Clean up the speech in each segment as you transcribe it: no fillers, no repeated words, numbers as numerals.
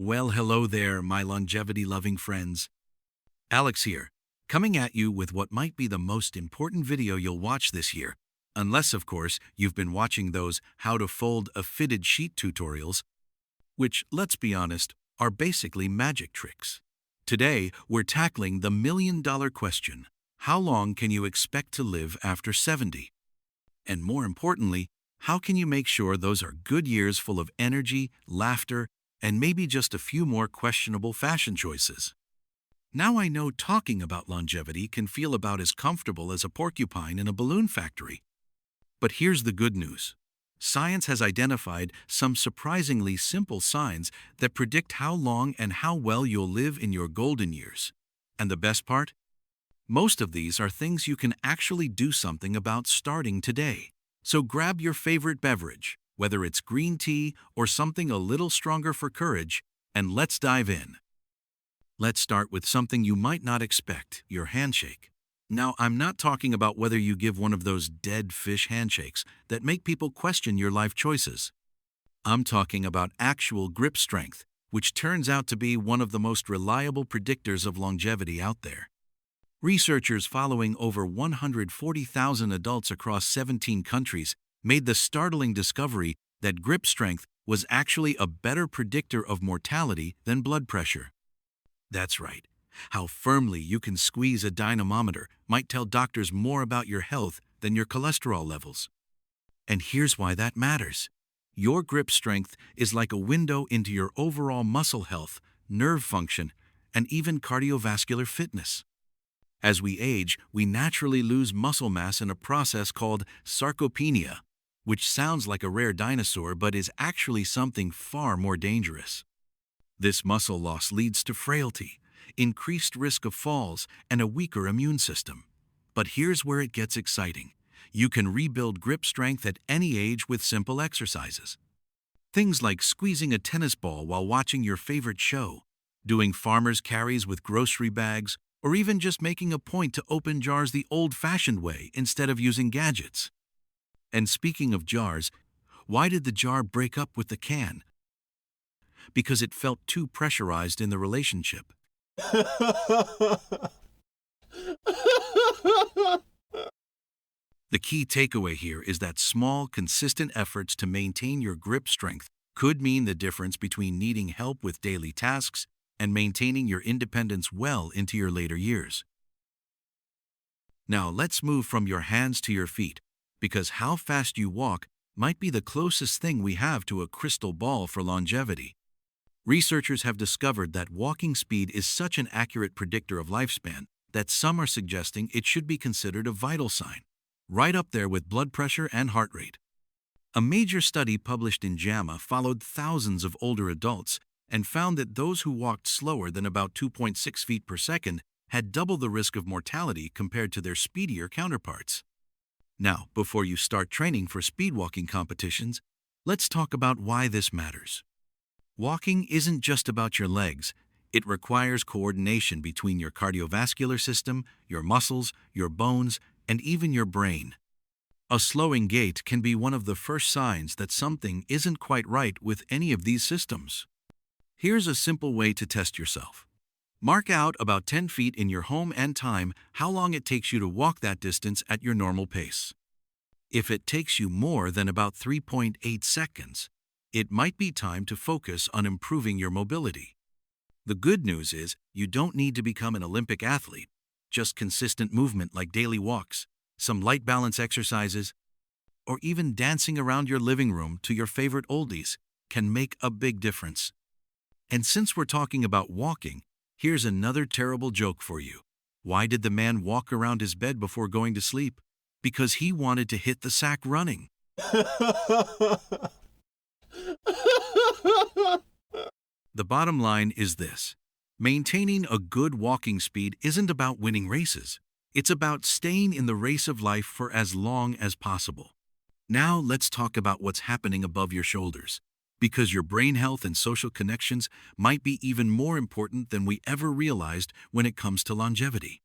Well, hello there, my longevity-loving friends. Alex here, coming at you with what might be the most important video you'll watch this year. Unless, of course, you've been watching those how to fold a fitted sheet tutorials, which, let's be honest, are basically magic tricks. Today, we're tackling the million-dollar question. How long can you expect to live after 70? And more importantly, how can you make sure those are good years full of energy, laughter, and maybe just a few more questionable fashion choices? Now I know talking about longevity can feel about as comfortable as a porcupine in a balloon factory. But here's the good news. Science has identified some surprisingly simple signs that predict how long and how well you'll live in your golden years. And the best part? Most of these are things you can actually do something about starting today. So grab your favorite beverage, whether it's green tea or something a little stronger for courage, and let's dive in. Let's start with something you might not expect, your handshake. Now, I'm not talking about whether you give one of those dead fish handshakes that make people question your life choices. I'm talking about actual grip strength, which turns out to be one of the most reliable predictors of longevity out there. Researchers following over 140,000 adults across 17 countries made the startling discovery that grip strength was actually a better predictor of mortality than blood pressure. That's right. How firmly you can squeeze a dynamometer might tell doctors more about your health than your cholesterol levels. And here's why that matters. Your grip strength is like a window into your overall muscle health, nerve function, and even cardiovascular fitness. As we age, we naturally lose muscle mass in a process called sarcopenia, which sounds like a rare dinosaur but is actually something far more dangerous. This muscle loss leads to frailty, increased risk of falls, and a weaker immune system. But here's where it gets exciting. You can rebuild grip strength at any age with simple exercises. Things like squeezing a tennis ball while watching your favorite show, doing farmer's carries with grocery bags, or even just making a point to open jars the old-fashioned way instead of using gadgets. And speaking of jars, why did the jar break up with the can? Because it felt too pressurized in the relationship. The key takeaway here is that small, consistent efforts to maintain your grip strength could mean the difference between needing help with daily tasks and maintaining your independence well into your later years. Now let's move from your hands to your feet, because how fast you walk might be the closest thing we have to a crystal ball for longevity. Researchers have discovered that walking speed is such an accurate predictor of lifespan that some are suggesting it should be considered a vital sign, right up there with blood pressure and heart rate. A major study published in JAMA followed thousands of older adults and found that those who walked slower than about 2.6 feet per second had double the risk of mortality compared to their speedier counterparts. Now, before you start training for speed walking competitions, let's talk about why this matters. Walking isn't just about your legs. It requires coordination between your cardiovascular system, your muscles, your bones, and even your brain. A slowing gait can be one of the first signs that something isn't quite right with any of these systems. Here's a simple way to test yourself. Mark out about 10 feet in your home and time how long it takes you to walk that distance at your normal pace. If it takes you more than about 3.8 seconds, it might be time to focus on improving your mobility. The good news is you don't need to become an Olympic athlete. Just consistent movement like daily walks, some light balance exercises, or even dancing around your living room to your favorite oldies can make a big difference. And since we're talking about walking, here's another terrible joke for you. Why did the man walk around his bed before going to sleep? Because he wanted to hit the sack running. The bottom line is this. Maintaining a good walking speed isn't about winning races. It's about staying in the race of life for as long as possible. Now let's talk about what's happening above your shoulders, because your brain health and social connections might be even more important than we ever realized when it comes to longevity.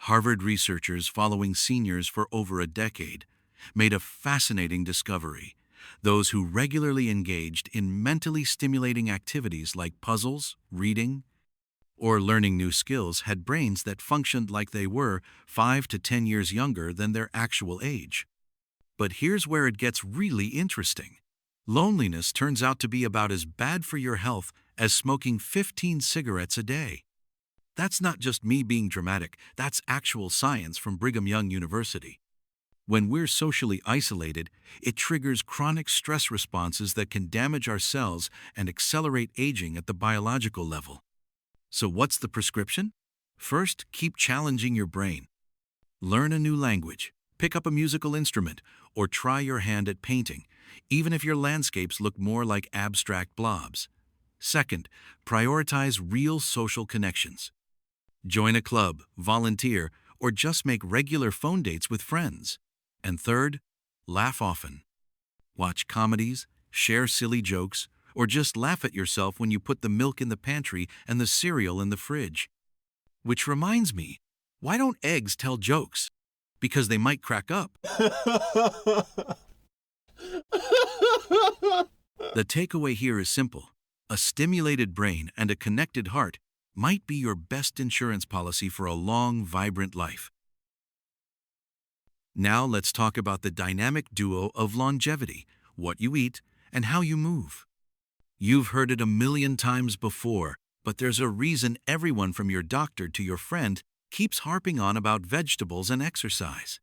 Harvard researchers following seniors for over a decade made a fascinating discovery. Those who regularly engaged in mentally stimulating activities like puzzles, reading, or learning new skills had brains that functioned like they were 5 to 10 years younger than their actual age. But here's where it gets really interesting. Loneliness turns out to be about as bad for your health as smoking 15 cigarettes a day. That's not just me being dramatic, that's actual science from Brigham Young University. When we're socially isolated, it triggers chronic stress responses that can damage our cells and accelerate aging at the biological level. So what's the prescription? First, keep challenging your brain. Learn a new language, pick up a musical instrument, or try your hand at painting, even if your landscapes look more like abstract blobs. Second, prioritize real social connections. Join a club, volunteer, or just make regular phone dates with friends. And third, laugh often. Watch comedies, share silly jokes, or just laugh at yourself when you put the milk in the pantry and the cereal in the fridge. Which reminds me, why don't eggs tell jokes? Because they might crack up. The takeaway here is simple. A stimulated brain and a connected heart might be your best insurance policy for a long, vibrant life. Now let's talk about the dynamic duo of longevity, what you eat and how you move. You've heard it a million times before, but there's a reason everyone from your doctor to your friend keeps harping on about vegetables and exercise.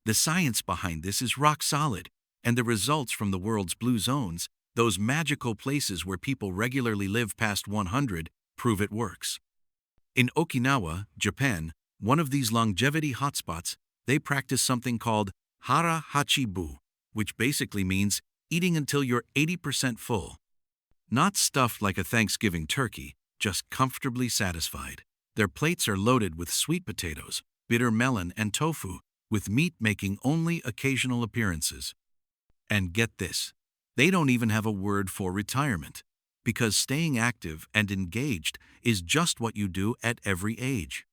The science behind this is rock solid, and the results from the world's blue zones, those magical places where people regularly live past 100, prove it works. In Okinawa, Japan, one of these longevity hotspots, they practice something called hara hachibu, which basically means eating until you're 80% full. Not stuffed like a Thanksgiving turkey, just comfortably satisfied. Their plates are loaded with sweet potatoes, bitter melon, and tofu, with meat making only occasional appearances. And get this, they don't even have a word for retirement, because staying active and engaged is just what you do at every age.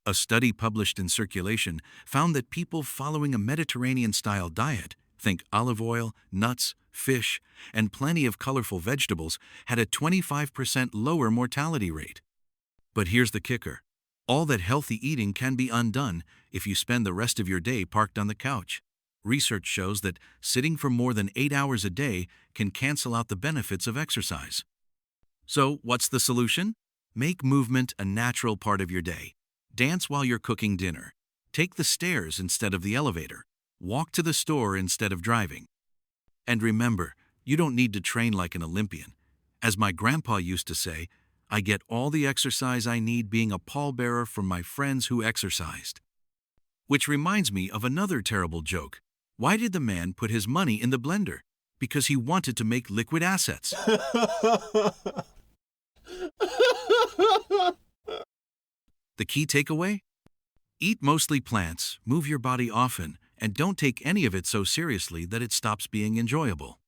A study published in Circulation found that people following a Mediterranean-style diet, think olive oil, nuts, fish, and plenty of colorful vegetables, had a 25% lower mortality rate. But here's the kicker. All that healthy eating can be undone if you spend the rest of your day parked on the couch. Research shows that sitting for more than 8 hours a day can cancel out the benefits of exercise. So, what's the solution? Make movement a natural part of your day. Dance while you're cooking dinner. Take the stairs instead of the elevator. Walk to the store instead of driving. And remember, you don't need to train like an Olympian. As my grandpa used to say, I get all the exercise I need being a pallbearer from my friends who exercised. Which reminds me of another terrible joke. Why did the man put his money in the blender? Because he wanted to make liquid assets. The key takeaway? Eat mostly plants, move your body often, and don't take any of it so seriously that it stops being enjoyable.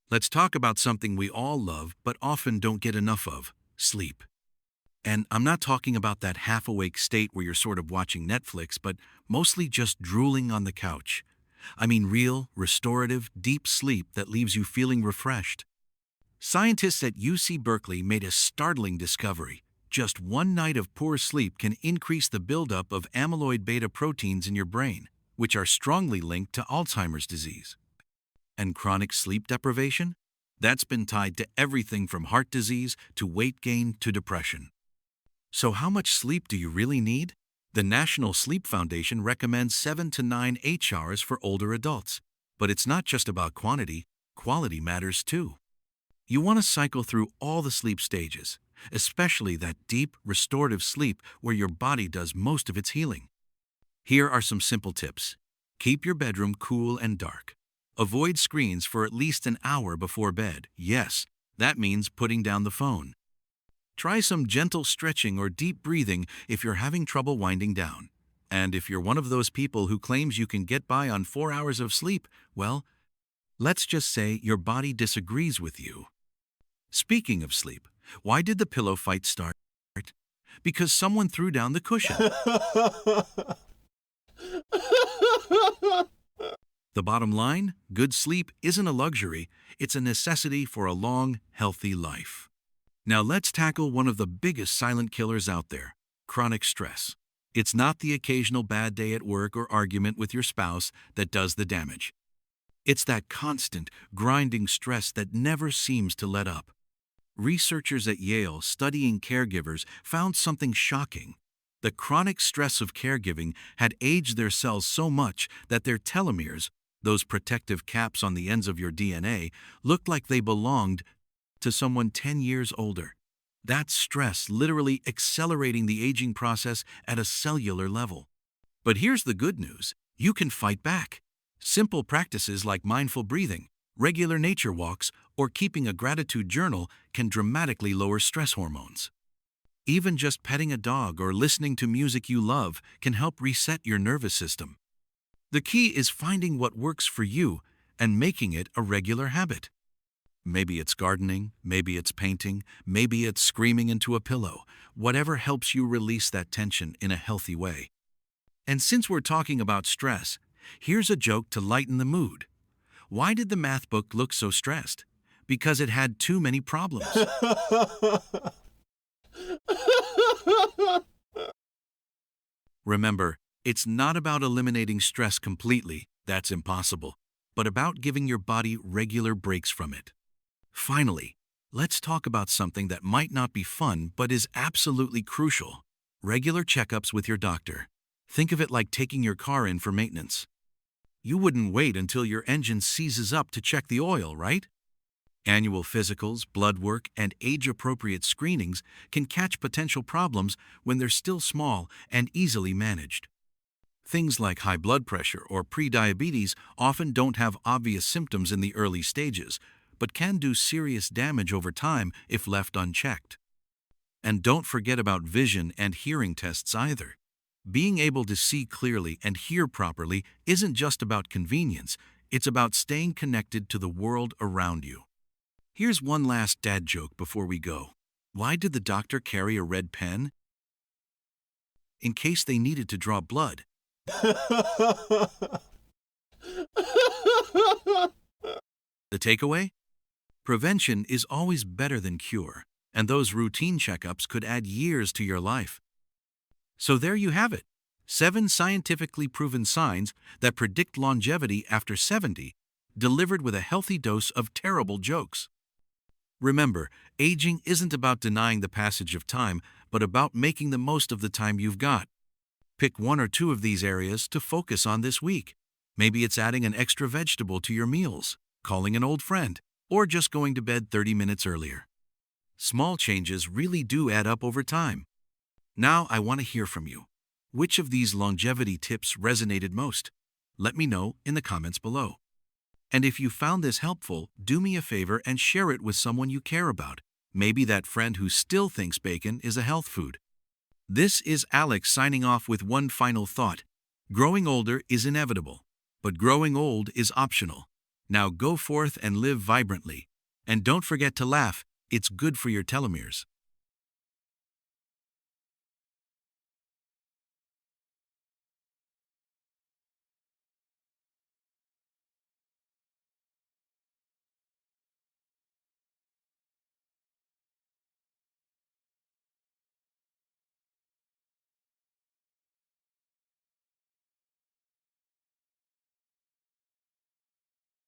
Let's talk about something we all love but often don't get enough of, sleep. And I'm not talking about that half-awake state where you're sort of watching Netflix, but mostly just drooling on the couch. I mean real, restorative, deep sleep that leaves you feeling refreshed. Scientists at UC Berkeley made a startling discovery. Just one night of poor sleep can increase the buildup of amyloid beta proteins in your brain, which are strongly linked to Alzheimer's disease. And chronic sleep deprivation? That's been tied to everything from heart disease to weight gain to depression. So how much sleep do you really need? The National Sleep Foundation recommends 7 to 9 hours for older adults. But it's not just about quantity, quality matters too. You want to cycle through all the sleep stages, especially that deep, restorative sleep where your body does most of its healing. Here are some simple tips. Keep your bedroom cool and dark. Avoid screens for at least an hour before bed. Yes, that means putting down the phone. Try some gentle stretching or deep breathing if you're having trouble winding down. And if you're one of those people who claims you can get by on 4 hours of sleep, well, let's just say your body disagrees with you. Speaking of sleep, why did the pillow fight start? Because someone threw down the cushion. The bottom line, good sleep isn't a luxury, it's a necessity for a long, healthy life. Now let's tackle one of the biggest silent killers out there, chronic stress. It's not the occasional bad day at work or argument with your spouse that does the damage. It's that constant, grinding stress that never seems to let up. Researchers at Yale studying caregivers found something shocking. The chronic stress of caregiving had aged their cells so much that their telomeres, those protective caps on the ends of your DNA, looked like they belonged to someone 10 years older. That's stress literally accelerating the aging process at a cellular level. But here's the good news. You can fight back. Simple practices like mindful breathing, regular nature walks, or keeping a gratitude journal can dramatically lower stress hormones. Even just petting a dog or listening to music you love can help reset your nervous system. The key is finding what works for you and making it a regular habit. Maybe it's gardening, maybe it's painting, maybe it's screaming into a pillow. Whatever helps you release that tension in a healthy way. And since we're talking about stress, here's a joke to lighten the mood. Why did the math book look so stressed? Because it had too many problems. Remember, it's not about eliminating stress completely, that's impossible, but about giving your body regular breaks from it. Finally, let's talk about something that might not be fun but is absolutely crucial. Regular checkups with your doctor. Think of it like taking your car in for maintenance. You wouldn't wait until your engine seizes up to check the oil, right? Annual physicals, blood work, and age-appropriate screenings can catch potential problems when they're still small and easily managed. Things like high blood pressure or prediabetes often don't have obvious symptoms in the early stages, but can do serious damage over time if left unchecked. And don't forget about vision and hearing tests either. Being able to see clearly and hear properly isn't just about convenience, it's about staying connected to the world around you. Here's one last dad joke before we go. Why did the doctor carry a red pen? In case they needed to draw blood. The takeaway? Prevention is always better than cure, and those routine checkups could add years to your life. So there you have it, 7 scientifically proven signs that predict longevity after 70, delivered with a healthy dose of terrible jokes. Remember, aging isn't about denying the passage of time, but about making the most of the time you've got. Pick 1 or 2 of these areas to focus on this week. Maybe it's adding an extra vegetable to your meals, calling an old friend, or just going to bed 30 minutes earlier. Small changes really do add up over time. Now I want to hear from you. Which of these longevity tips resonated most? Let me know in the comments below. And if you found this helpful, do me a favor and share it with someone you care about. Maybe that friend who still thinks bacon is a health food. This is Alex signing off with one final thought. Growing older is inevitable, but growing old is optional. Now go forth and live vibrantly. And don't forget to laugh, it's good for your telomeres.